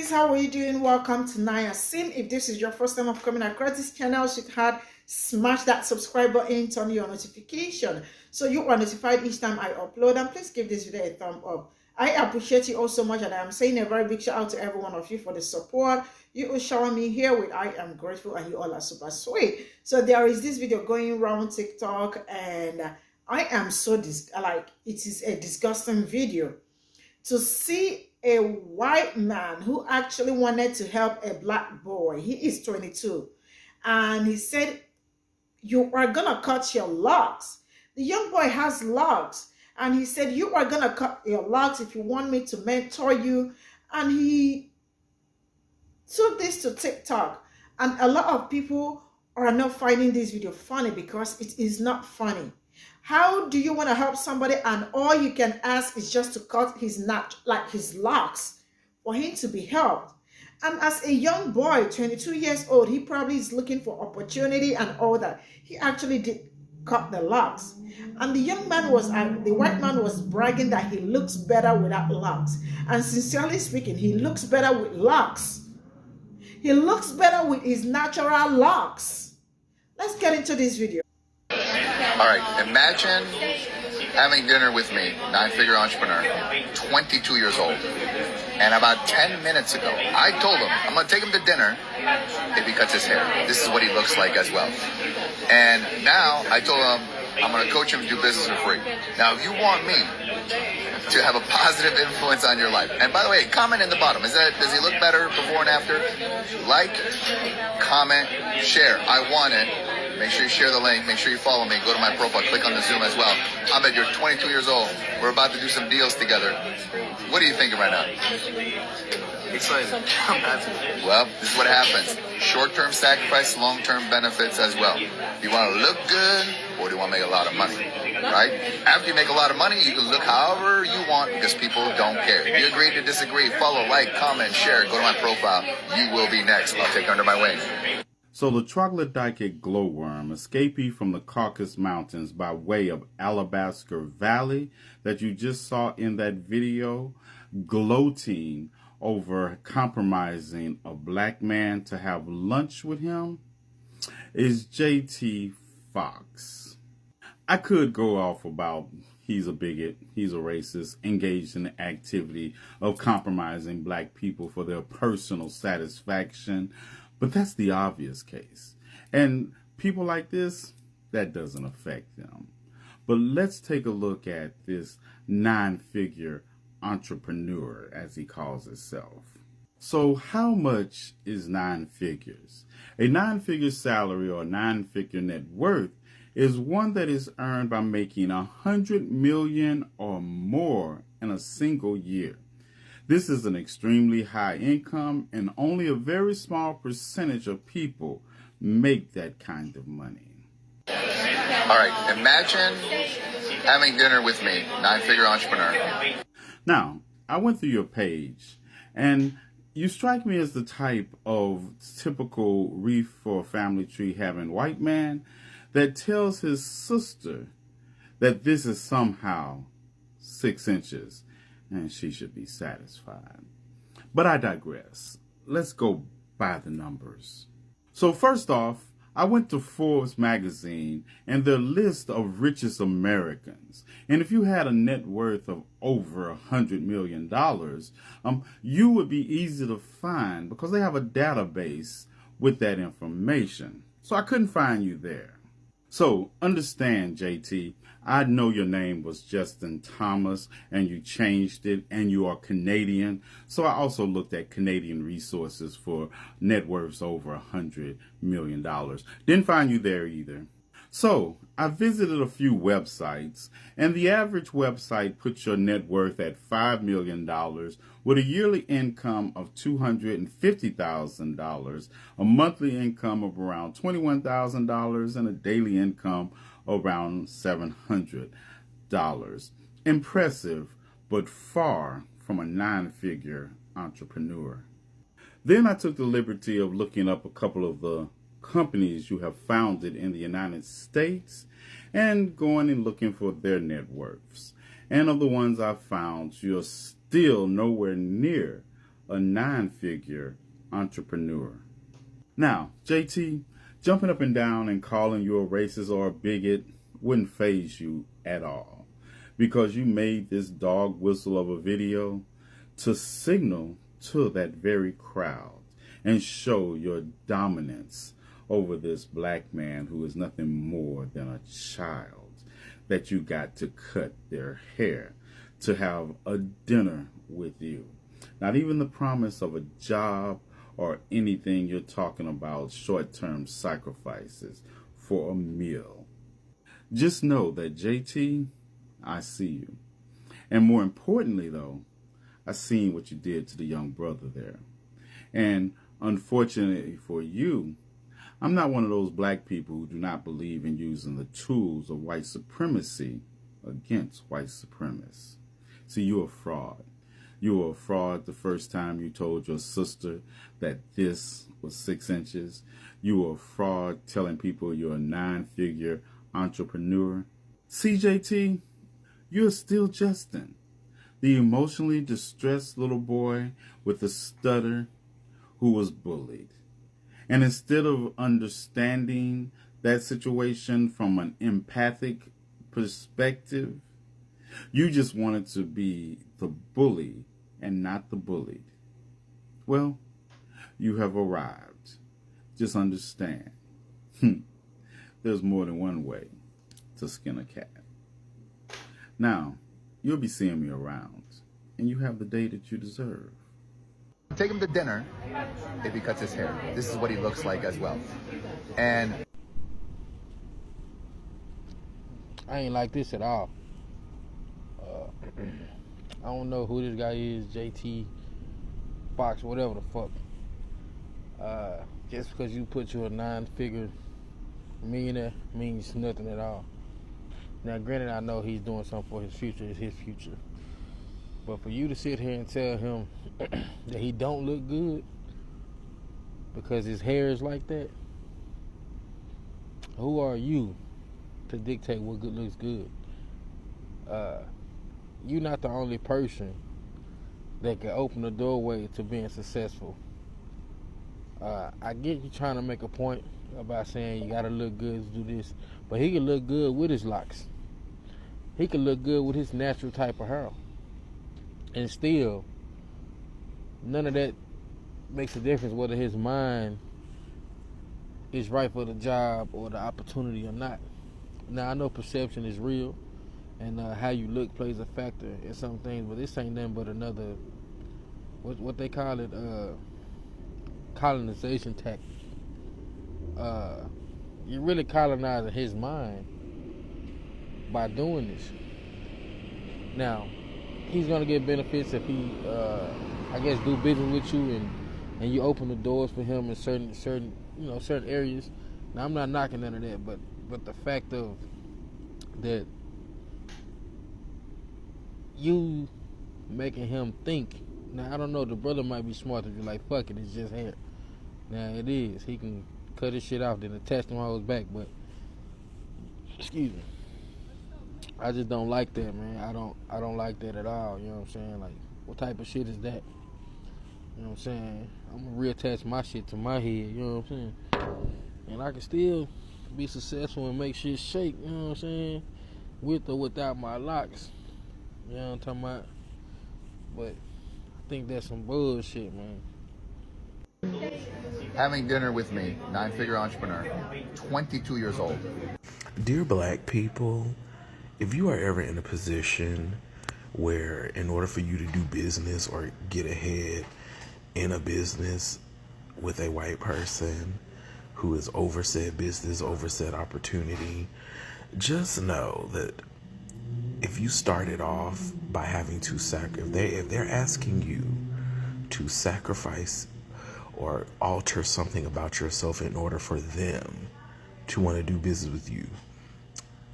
guys, how are you doing? Welcome to Naya Sim. If this is your first time of coming across this channel, sweetheart, smash that subscribe button, turn your notification so you are notified each time I upload, and please give this video a thumb up. I appreciate you all so much, and I am saying a very big shout out to every one of you for the support you will shower me here with. I am grateful, and you all are super sweet. So there is this video going around TikTok, and I am so it is a disgusting video to see a white man who actually wanted to help a black boy. He is 22, and he said, "You are gonna cut your locks." The young boy has locks, and he said, "You are gonna cut your locks if you want me to mentor you." And he took this to TikTok, and a lot of people are not finding this video funny because it is not funny. How do you want to help somebody and all you can ask is just to cut his his locks for him to be helped? And as a young boy, 22 years old, he probably is looking for opportunity and all that. He actually did cut the locks. And the young man the white man was bragging that he looks better without locks. And sincerely speaking, he looks better with locks. He looks better with his natural locks. Let's get into this video. All right, imagine having dinner with me, 9-figure entrepreneur, 22 years old. And about 10 minutes ago, I told him I'm going to take him to dinner if he cuts his hair. This is what he looks like as well. And now I told him I'm going to coach him to do business for free. Now, if you want me to have a positive influence on your life, and by the way, comment in the bottom. Does he look better before and after? Like, comment, share. I want it. Make sure you share the link. Make sure you follow me. Go to my profile. Click on the Zoom as well. I bet you're 22 years old. We're about to do some deals together. What are you thinking right now? Excited. I'm happy. Well, this is what happens. Short-term sacrifice, long-term benefits as well. Do you want to look good or do you want to make a lot of money? Right? After you make a lot of money, you can look however you want because people don't care. If you agree to disagree, follow, like, comment, share. Go to my profile. You will be next. I'll take you under my wing. So the troglodytic glowworm, escapee from the Caucasus Mountains by way of Alabaster Valley that you just saw in that video, gloating over compromising a black man to have lunch with him, is JT Fox. I could go off about he's a bigot, he's a racist, engaged in the activity of compromising black people for their personal satisfaction, but that's the obvious case. And people like this, that doesn't affect them. But let's take a look at this 9-figure entrepreneur, as he calls himself. So how much is 9 figures? A 9-figure salary or 9-figure net worth is one that is earned by making 100 million or more in a single year. This is an extremely high income, and only a very small percentage of people make that kind of money. All right, imagine having dinner with me, 9-figure entrepreneur. Now, I went through your page, and you strike me as the type of typical wreath for a family tree having white man that tells his sister that this is somehow 6 inches and she should be satisfied. But I digress. Let's go by the numbers. So first off, I went to Forbes magazine and their list of richest Americans. And if you had a net worth of over $100 million, you would be easy to find because they have a database with that information. So I couldn't find you there. So understand, JT, I know your name was Justin Thomas and you changed it and you are Canadian. So I also looked at Canadian resources for net worths over $100 million. Didn't find you there either. So I visited a few websites, and the average website puts your net worth at $5 million with a yearly income of $250,000, a monthly income of around $21,000, and a daily income of around $700. Impressive, but far from a 9-figure entrepreneur. Then I took the liberty of looking up a couple of the companies you have founded in the United States and going and looking for their net worths. And of the ones I found, you're still nowhere near a 9-figure entrepreneur. Now, JT, jumping up and down and calling you a racist or a bigot wouldn't faze you at all, because you made this dog whistle of a video to signal to that very crowd and show your dominance over this black man who is nothing more than a child that you got to cut their hair to have a dinner with you. Not even the promise of a job or anything you're talking about, short-term sacrifices for a meal. Just know that, JT, I see you. And more importantly, though, I seen what you did to the young brother there. And unfortunately for you, I'm not one of those black people who do not believe in using the tools of white supremacy against white supremacists. See, you're a fraud. You were a fraud the first time you told your sister that this was 6 inches. You were a fraud telling people you're a 9-figure entrepreneur. CJT, you're still Justin, the emotionally distressed little boy with a stutter who was bullied. And instead of understanding that situation from an empathic perspective, you just wanted to be the bully and not the bullied. Well, you have arrived. Just understand, there's more than one way to skin a cat. Now, you'll be seeing me around, and you have the day that you deserve. Take him to dinner if he cuts his hair. This is what he looks like as well. And I ain't like this at all. I don't know who this guy is, JT, Fox, whatever the fuck. Just because you put you a 9-figure millionaire means nothing at all. Now, granted, I know he's doing something for his future. It's his future. But for you to sit here and tell him that he don't look good because his hair is like that, who are you to dictate what good looks good? You're not the only person that can open the doorway to being successful. I get you trying to make a point about saying you gotta look good to do this, but he can look good with his locks. He can look good with his natural type of hair. And still, none of that makes a difference whether his mind is right for the job or the opportunity or not. Now, I know perception is real, and how you look plays a factor in some things, but this ain't nothing but another, what they call it, colonization tactic. You're really colonizing his mind by doing this. Now, he's gonna get benefits if he, I guess, do business with you and you open the doors for him in certain areas. Now, I'm not knocking none of that, but the fact of that you making him think. Now, I don't know, the brother might be smart to be like, fuck it, it's just hair. Now, it is. He can cut his shit off, then attach them hoes back, but, excuse me, I just don't like that, man. I don't like that at all, you know what I'm saying? Like, what type of shit is that? You know what I'm saying? I'm gonna reattach my shit to my head, you know what I'm saying? And I can still be successful and make shit shake, you know what I'm saying? With or without my locks. You know what I'm talking about? But I think that's some bullshit, man. having dinner with me, 9-figure entrepreneur, 22 years old. Dear black people, if you are ever in a position where in order for you to do business or get ahead in a business with a white person who has oversaid business, oversaid opportunity, just know that if you started off by having to if they're asking you to sacrifice or alter something about yourself in order for them to want to do business with you,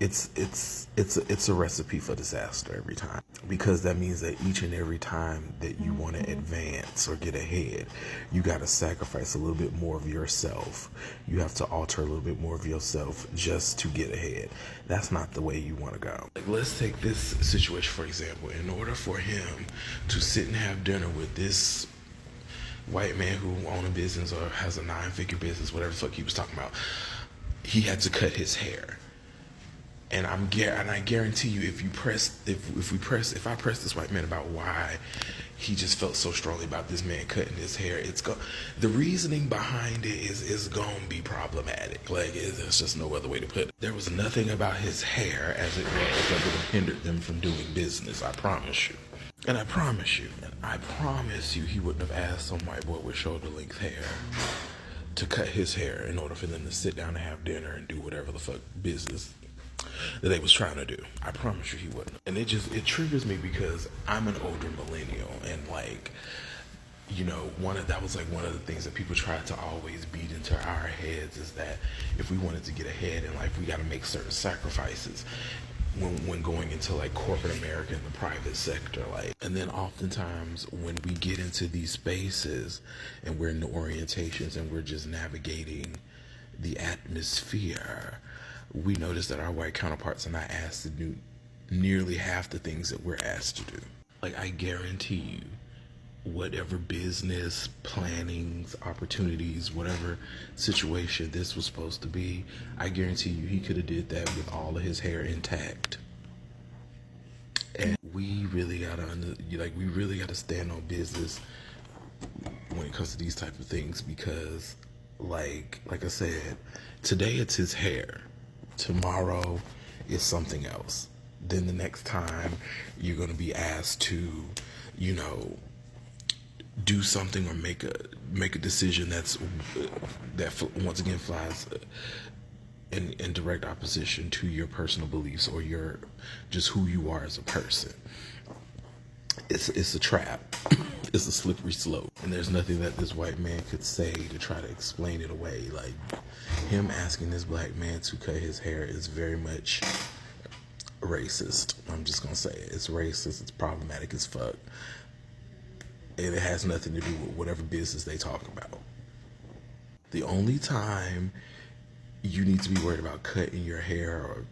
it's a recipe for disaster every time, because that means that each and every time that you want to advance or get ahead, you got to sacrifice a little bit more of yourself. You have to alter a little bit more of yourself just to get ahead. That's not the way you want to go. Like, let's take this situation for example. In order for him to sit and have dinner with this white man who owns a business or has a 9-figure business, whatever the fuck he was talking about, he had to cut his hair. And I guarantee you, if I press this white man about why he just felt so strongly about this man cutting his hair, the reasoning behind it is gonna be problematic. Like, there's just no other way to put it. There was nothing about his hair as it was that would have hindered them from doing business. I promise you. And I promise you, he wouldn't have asked some white boy with shoulder length hair to cut his hair in order for them to sit down and have dinner and do whatever the fuck business that they was trying to do. I promise you he wouldn't. And it triggers me because I'm an older millennial, and like, you know, that was like one of the things that people try to always beat into our heads, is that if we wanted to get ahead in life, we got to make certain sacrifices when going into like corporate America and the private sector. Like, and then oftentimes when we get into these spaces and we're in the orientations and we're just navigating the atmosphere, we notice that our white counterparts are not asked to do nearly half the things that we're asked to do. Like, I guarantee you, whatever business, plannings, opportunities, whatever situation this was supposed to be, I guarantee you he could have did that with all of his hair intact. And we really gotta stand on business when it comes to these type of things, because like I said, today it's his hair. Tomorrow is something else. Then the next time you're going to be asked to, you know, do something or make a decision that once again flies in direct opposition to your personal beliefs or your just who you are as a person. It's a trap. It's a slippery slope. And there's nothing that this white man could say to try to explain it away. Like, him asking this black man to cut his hair is very much racist. I'm just gonna say it. It's racist. It's problematic as fuck. And it has nothing to do with whatever business they talk about. The only time you need to be worried about cutting your hair or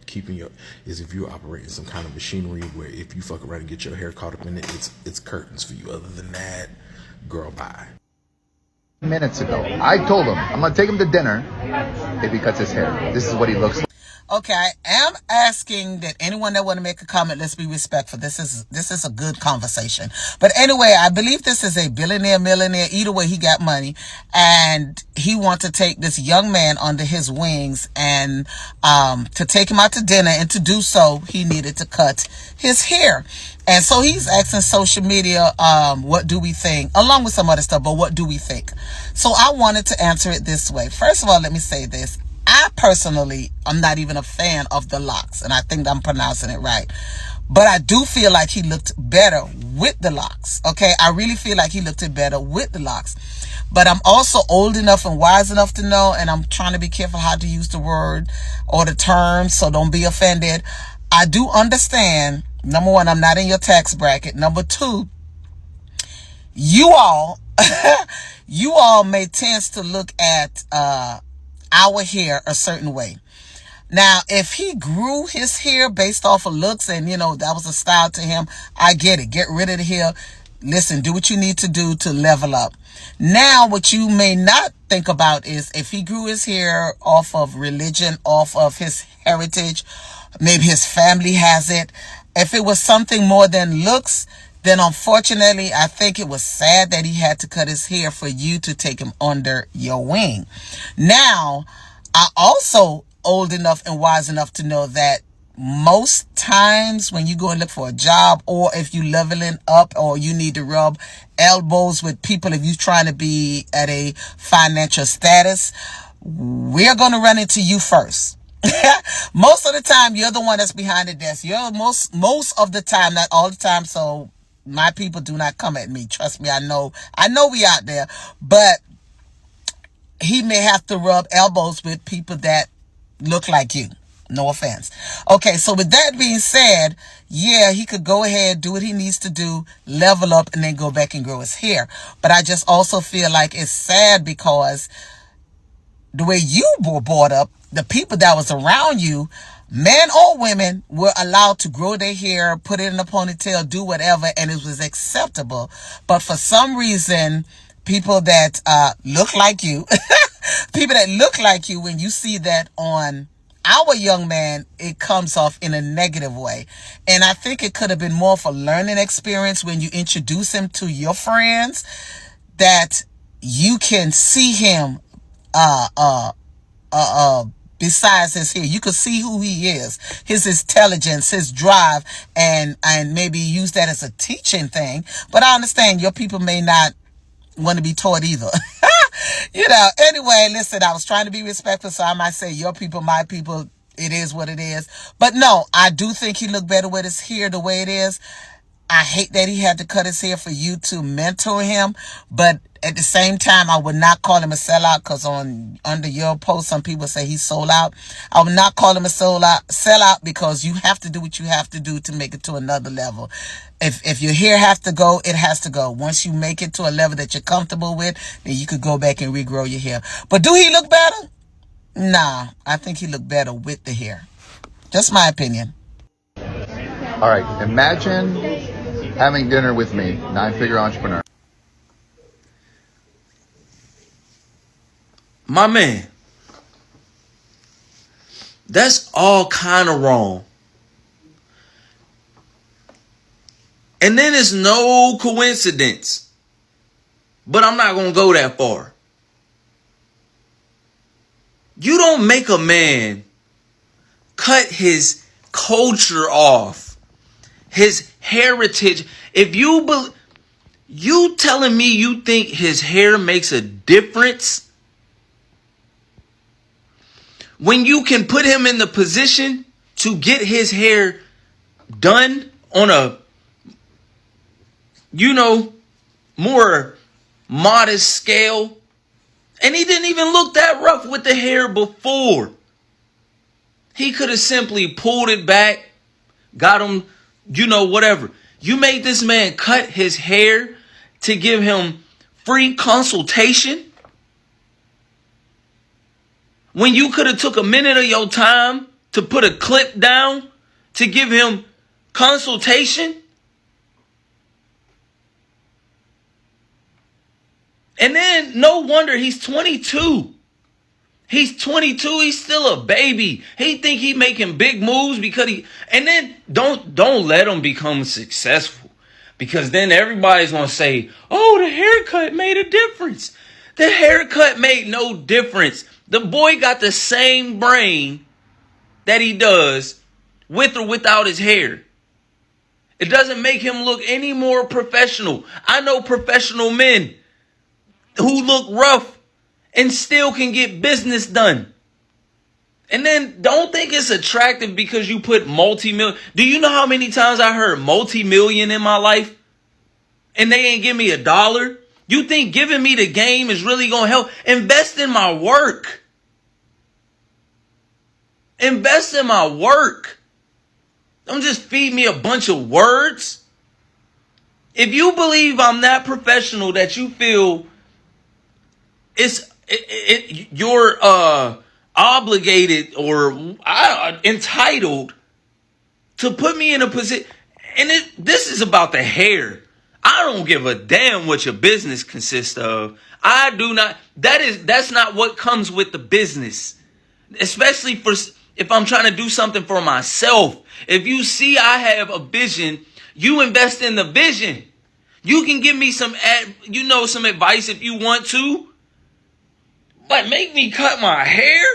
is if you're operating some kind of machinery where if you fuck around and get your hair caught up in it, it's curtains for you. Other than that, girl, bye. Minutes ago, I told him I'm gonna take him to dinner if he cuts his hair. This is what he looks like. Okay, I am asking that anyone that want to make a comment, let's be respectful. This is a good conversation. But anyway, I believe this is a billionaire, millionaire. Either way, he got money, and he wants to take this young man under his wings and to take him out to dinner. And to do so, he needed to cut his hair. And so he's asking social media, what do we think? Along with some other stuff, but what do we think? So I wanted to answer it this way. First of all, let me say this. I personally, I'm not even a fan of the LOCS, and I think I'm pronouncing it right. But I do feel like he looked better with the LOCS. Okay, I really feel like he looked better with the LOCS. But I'm also old enough and wise enough to know, and I'm trying to be careful how to use the word or the term, so don't be offended. I do understand, number one, I'm not in your tax bracket. Number two, you all may tend to look at our hair a certain way. Now, if he grew his hair based off of looks and, you know, that was a style to him, I get it. Get rid of the hair. Listen, do what you need to do to level up. Now, what you may not think about is if he grew his hair off of religion, off of his heritage, maybe his family has it. If it was something more than looks, then unfortunately, I think it was sad that he had to cut his hair for you to take him under your wing. Now, I also old enough and wise enough to know that most times when you go and look for a job, or if you leveling up, or you need to rub elbows with people, if you're trying to be at a financial status, we're going to run into you first. Most of the time, you're the one that's behind the desk. You're most of the time, not all the time. So my people, do not come at me. Trust me, I know we out there, but he may have to rub elbows with people that look like you. No offense. Okay, so with that being said, yeah, he could go ahead, do what he needs to do, level up, and then go back and grow his hair. But I just also feel like it's sad because the way you were brought up, the people that was around you, men or women, were allowed to grow their hair, put it in a ponytail, do whatever, and it was acceptable. But for some reason, people that look like you, people that look like you, when you see that on our young man, it comes off in a negative way. And I think it could have been more of a learning experience when you introduce him to your friends, that you can see him besides his hair. You could see who he is, his intelligence, his drive, and maybe use that as a teaching thing. But I understand your people may not want to be taught either. You know, anyway, listen, I was trying to be respectful, so I might say your people, my people, it is what it is. But no, I do think he looked better with his hair the way it is. I hate that he had to cut his hair for you to mentor him, but at the same time, I would not call him a sellout, because under your post, some people say he's sold out. I would not call him a sellout, because you have to do what you have to do to make it to another level. If your hair has to go, it has to go. Once you make it to a level that you're comfortable with, then you could go back and regrow your hair. But do he look better? Nah, I think he looked better with the hair. Just my opinion. All right, imagine having dinner with me, 9-figure entrepreneur. My man, that's all kind of wrong. And then it's no coincidence, but I'm not going to go that far. You don't make a man cut his culture off, his heritage. If you telling me you think his hair makes a difference, when you can put him in the position to get his hair done on a, more modest scale. And he didn't even look that rough with the hair before. He could have simply pulled it back, got him, whatever. You made this man cut his hair to give him free consultation, when you could have took a minute of your time to put a clip down to give him consultation. And then no wonder he's 22. He's 22. He's still a baby. He think he making big moves because and then don't let him become successful, because then everybody's going to say, oh, the haircut made a difference. The haircut made no difference. The boy got the same brain that he does with or without his hair. It doesn't make him look any more professional. I know professional men who look rough and still can get business done. And then don't think it's attractive because you put multi-million. Do you know how many times I heard multi-million in my life and they ain't give me $1? You think giving me the game is really going to help? Invest in my work. Invest in my work. Don't just feed me a bunch of words. If you believe I'm that professional that you feel you're obligated or entitled to put me in a position, and this is about the hair. I don't give a damn what your business consists of. I do not. That's not what comes with the business, especially if I'm trying to do something for myself. If you see I have a vision, you invest in the vision. You can give me some advice if you want to. But make me cut my hair?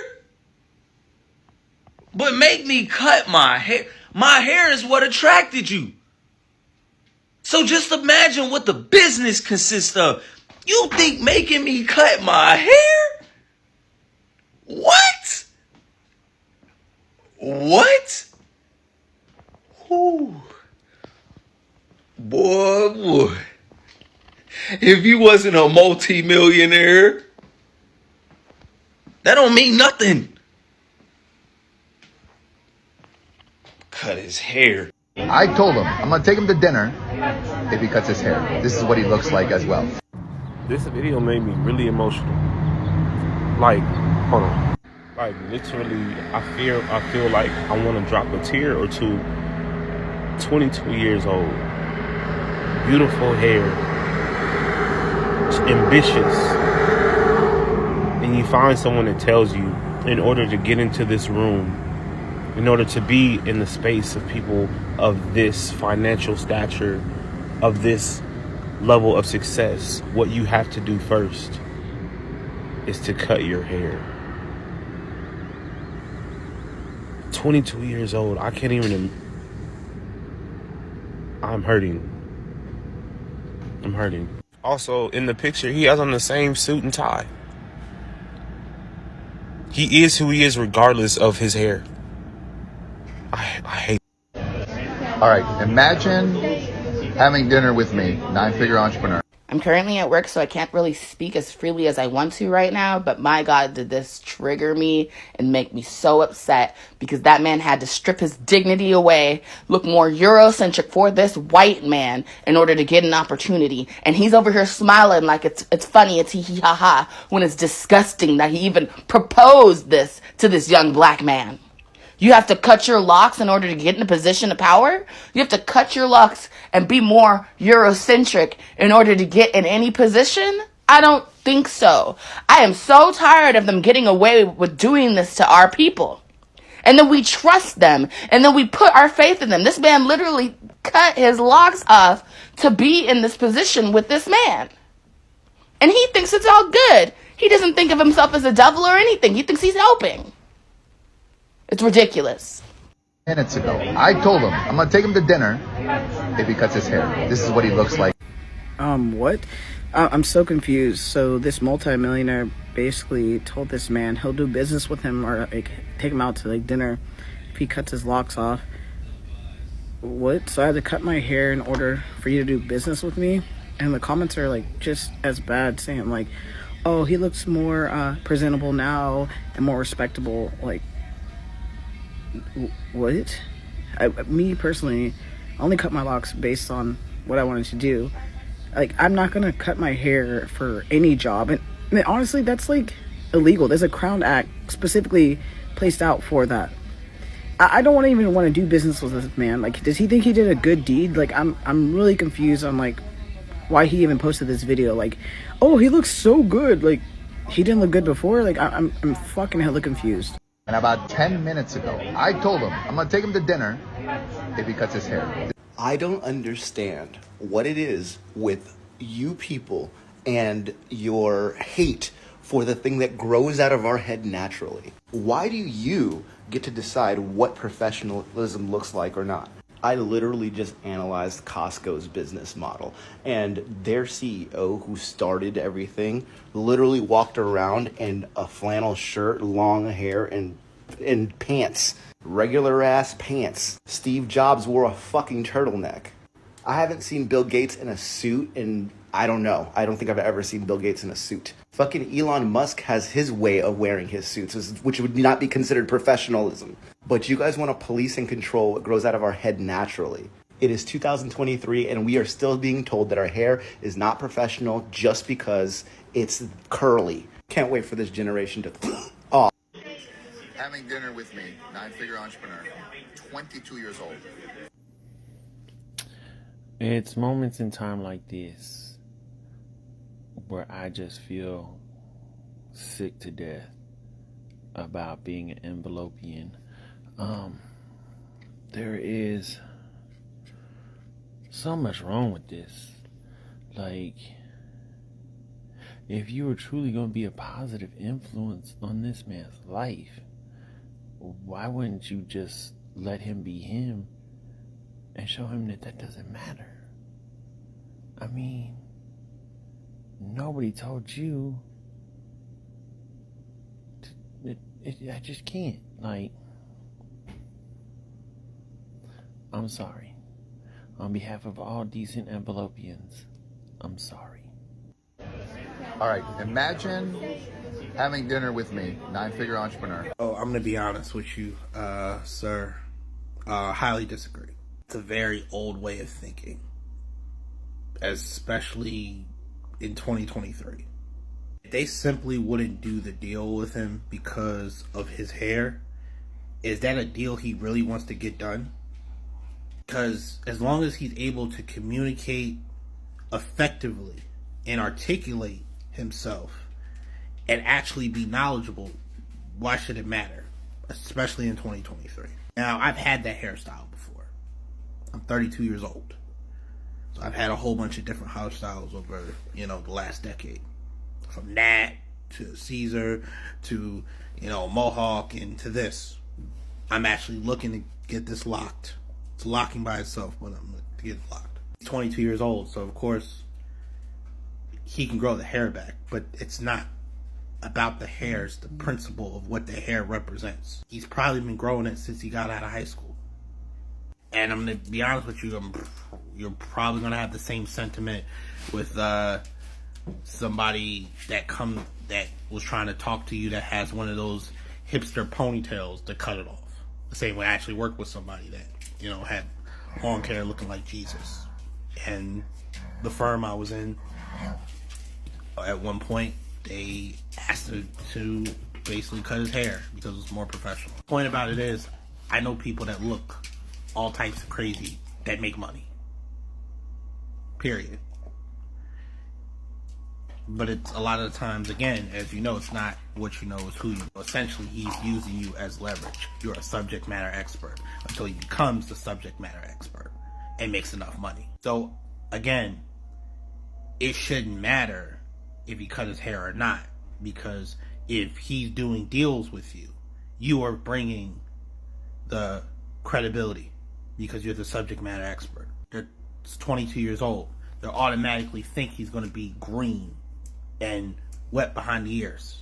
But make me cut my hair. My hair is what attracted you. So just imagine what the business consists of. You think making me cut my hair? What? What? Ooh. Boy. If you wasn't a multi-millionaire, that don't mean nothing. Cut his hair. I told him I'm going to take him to dinner if he cuts his hair. This is what he looks like as well. This video made me really emotional. Like, hold on. Like, literally, I feel like I want to drop a tear or two. 22 years old. Beautiful hair. ambitious, and you find someone that tells you, in order to get into this room, in order to be in the space of people of this financial stature, of this level of success, what you have to do first is to cut your hair. 22 years old. I can't even. I'm hurting. Also, in the picture, he has on the same suit and tie. He is who he is regardless of his hair. I hate. All right, imagine having dinner with me, 9-figure entrepreneur. I'm currently at work, so I can't really speak as freely as I want to right now, but my God, did this trigger me and make me so upset, because that man had to strip his dignity away, look more Eurocentric for this white man in order to get an opportunity. And he's over here smiling like it's funny, it's hee ha ha, when it's disgusting that he even proposed this to this young black man. You have to cut your locks in order to get in a position of power? You have to cut your locks and be more Eurocentric in order to get in any position? I don't think so. I am so tired of them getting away with doing this to our people. And then we trust them. And then we put our faith in them. This man literally cut his locks off to be in this position with this man. And he thinks it's all good. He doesn't think of himself as a devil or anything. He thinks he's helping. It's ridiculous. Minutes ago, I told him I'm gonna take him to dinner if he cuts his hair. This is what he looks like. What? I'm so confused. So this multi-millionaire basically told this man he'll do business with him, or like take him out to like dinner if he cuts his locks off. What? So I had to cut my hair in order for you to do business with me? And the comments are like just as bad, saying like, oh, he looks more presentable now and more respectable. Like, what? Me personally, I only cut my locks based on what I wanted to do. Like, I'm not gonna cut my hair for any job, and honestly, that's like illegal. There's a Crown Act specifically placed out for that. I don't even want to do business with this man. Like, does he think he did a good deed? Like, I'm really confused on like why he even posted this video. Like, oh, he looks so good. Like, he didn't look good before. Like, I'm fucking hella confused. And about 10 minutes ago, I told him I'm gonna take him to dinner if he cuts his hair. I don't understand what it is with you people and your hate for the thing that grows out of our head naturally. Why do you get to decide what professionalism looks like or not? I literally just analyzed Costco's business model, and their CEO, who started everything, literally walked around in a flannel shirt, long hair, and pants. Regular ass pants. Steve Jobs wore a fucking turtleneck. I haven't seen Bill Gates in a suit in, I don't know. I don't think I've ever seen Bill Gates in a suit. Fucking Elon Musk has his way of wearing his suits, which would not be considered professionalism. But you guys want to police and control what grows out of our head naturally. It is 2023, and we are still being told that our hair is not professional just because it's curly. Can't wait for this generation to off. Having dinner with me, 9-figure entrepreneur, 22 years old. It's moments in time like this where I just feel sick to death about being an envelopian. There is so much wrong with this. Like, if you were truly going to be a positive influence on this man's life, why wouldn't you just let him be him and show him that that doesn't matter? I mean, nobody told you. I just can't. Like, I'm sorry. On behalf of all decent envelopians, I'm sorry. All right, imagine having dinner with me, 9-figure entrepreneur. Oh, I'm gonna be honest with you, sir. Highly disagree. It's a very old way of thinking, especially in 2023. They simply wouldn't do the deal with him because of his hair. Is that a deal he really wants to get done? Because as long as he's able to communicate effectively and articulate himself and actually be knowledgeable, why should it matter? Especially in 2023. Now, I've had that hairstyle before. I'm 32 years old. So I've had a whole bunch of different hairstyles over, the last decade. From Nat to Caesar to, Mohawk and to this. I'm actually looking to get this locked. It's locking by itself, but I'm going to get it locked. He's 22 years old, so of course he can grow the hair back, but it's not about the hair. It's the principle of what the hair represents. He's probably been growing it since he got out of high school. And I'm going to be honest with you, you're probably going to have the same sentiment with somebody that was trying to talk to you that has one of those hipster ponytails to cut it off. The same way I actually worked with somebody that, had long hair looking like Jesus. And the firm I was in, at one point, they asked him to basically cut his hair because it was more professional. The point about it is, I know people that look all types of crazy that make money. Period. But it's a lot of the times, again, as you know, it's not what you know, it's who you know. Essentially, he's using you as leverage. You're a subject matter expert until he becomes the subject matter expert and makes enough money. So, again, it shouldn't matter if he cut his hair or not, because if he's doing deals with you, you are bringing the credibility because you're the subject matter expert. They're 22 years old. They'll automatically think he's going to be green and wet behind the ears.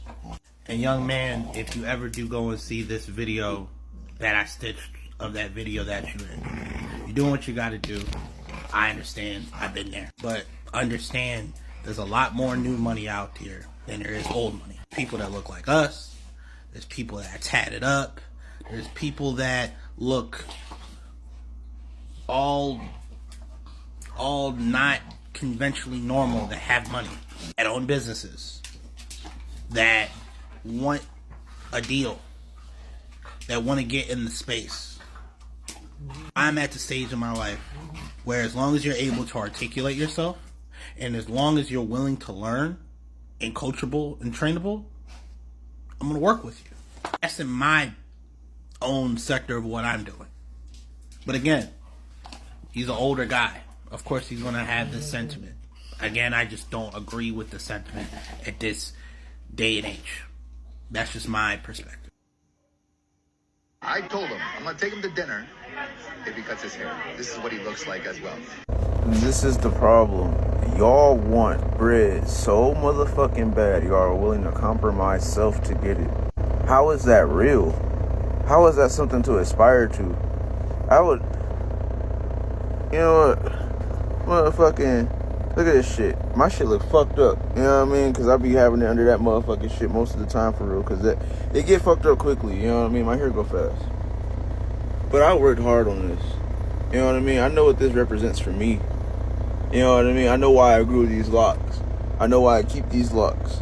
And young man, if you ever do go and see this video that I stitched of that video that you're in, you're doing what you got to do. I understand. I've been there. But understand, there's a lot more new money out here than there is old money. People that look like us. There's people that are tatted up. There's people that look all not conventionally normal, that have money, that own businesses, that want a deal, that want to get in the space. I'm at the stage in my life where as long as you're able to articulate yourself, and as long as you're willing to learn and coachable and trainable, I'm going to work with you. That's in my own sector of what I'm doing. But again, he's an older guy. Of course he's going to have this sentiment. Again, I just don't agree with the sentiment at this day and age. That's just my perspective. I told him I'm going to take him to dinner if he cuts his hair. This is what he looks like as well. This is the problem. Y'all want bread so motherfucking bad, y'all are willing to compromise self to get it. How is that real? How is that something to aspire to? I would... You know what? Motherfucking... Look at this shit. My shit look fucked up. You know what I mean? Because I be having it under that motherfucking shit most of the time for real. Because it get fucked up quickly. You know what I mean? My hair go fast. But I worked hard on this. You know what I mean? I know what this represents for me. You know what I mean? I know why I grew these locks. I know why I keep these locks.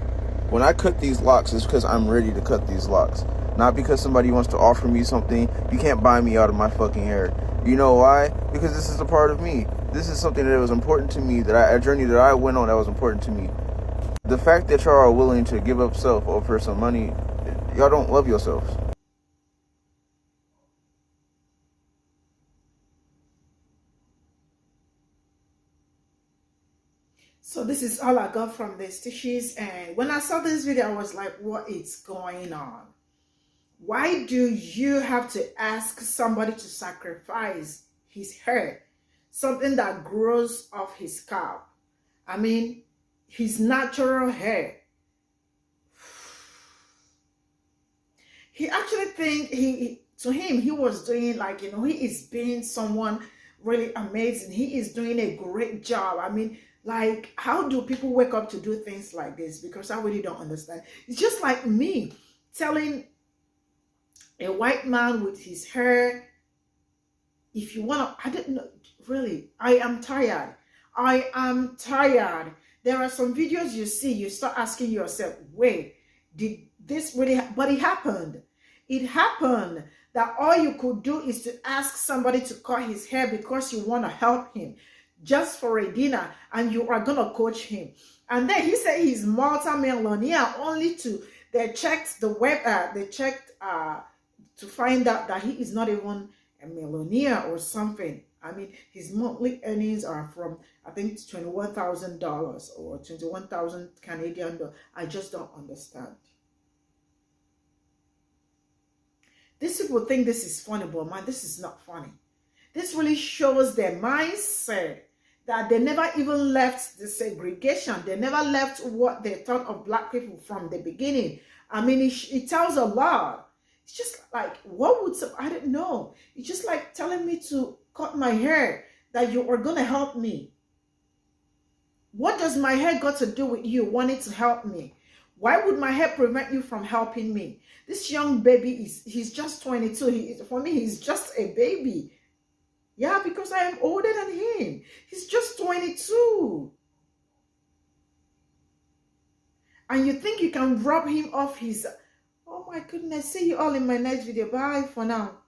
When I cut these locks, it's because I'm ready to cut these locks. Not because somebody wants to offer me something. You can't buy me out of my fucking hair. You know why? Because this is a part of me. This is something that was important to me, a journey that I went on that was important to me. The fact that y'all are willing to give up self over some money, y'all don't love yourselves. So this is all I got from the stitches, and when I saw this video I was like, what is going on? Why do you have to ask somebody to sacrifice his hair, something that grows off his scalp? I mean, his natural hair. He actually think to him he was doing, like, you know, he is being someone really amazing. He is doing a great job. I mean, like, how do people wake up to do things like this? Because I really don't understand. It's just like me telling a white man with his hair, if you want to, I don't know, really, I am tired. I am tired. There are some videos you see, you start asking yourself, wait, did this really, but it happened. It happened that all you could do is to ask somebody to cut his hair because you want to help him just for a dinner, and you are going to coach him. And then he said he's multi-millionaire, only to they checked the web, they checked to find out that he is not even a millionaire or something. I mean, his monthly earnings are from, I think, $21,000 or 21,000 Canadian dollars. I just don't understand. These people think this is funny, but man, this is not funny. This really shows their mindset, that they never even left the segregation. They never left what they thought of black people from the beginning. I mean, it tells a lot. It's just like, what would, I don't know. It's just like telling me to cut my hair, that you are going to help me. What does my hair got to do with you wanting to help me? Why would my hair prevent you from helping me? This young baby, he's just 22. For me, he's just a baby. Yeah, because I am older than him. He's just 22. And you think you can rub him off his... Oh my goodness. See you all in my next video. Bye for now.